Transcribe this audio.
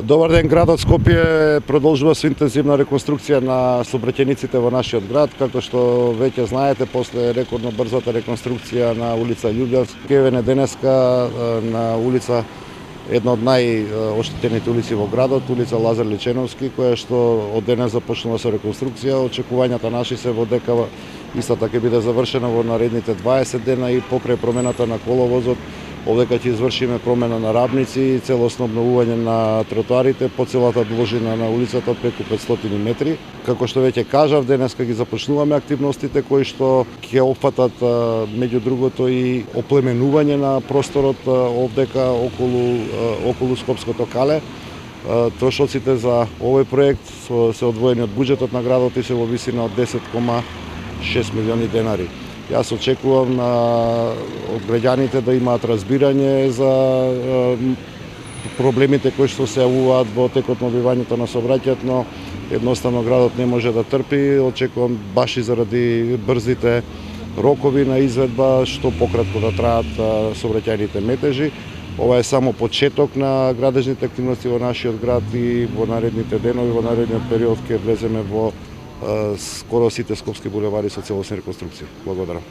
Добар ден, градот Скопје продолжува со интензивна реконструкција на сообраќајниците во нашиот град, како што веќе знаете, после рекордно брзата реконструкција на улица Љубљанска, Кевене денеска на улица една од најоштетените улици во градот, улица Лазар Личеновски, која што од денес започнува со реконструкција. Очекувањата наши се во дека истата ќе биде завршена во наредните 20 дена и покрај промената на коловозот, овдека ќе извршиме промена на рабници и целосно обновување на тротоарите по целата должина на улицата преку 500 метри. Како што веќе кажав, денеска ги започнуваме активностите кои што ќе опфатат меѓу другото и оплеменување на просторот овдека околу Скопското кале. Трошоците за овој проект се одвоени од буџетот на градот и се во висина од 10,6 милиони денари. Јас очекувам од граѓаните да имаат разбирање за проблемите кои што се јавуваат во текот на одвивањето на сообраќајот, но едноставно градот не може да трпи. Очекувам баш и заради брзите рокови на изведба што пократко да траат сообраќајните метежи. Ова е само почеток на градежните активности во нашиот град и во наредните денови, во наредниот период ќе влеземе во скоро сите скопски булевари со целосни реконструкции. Благодарам.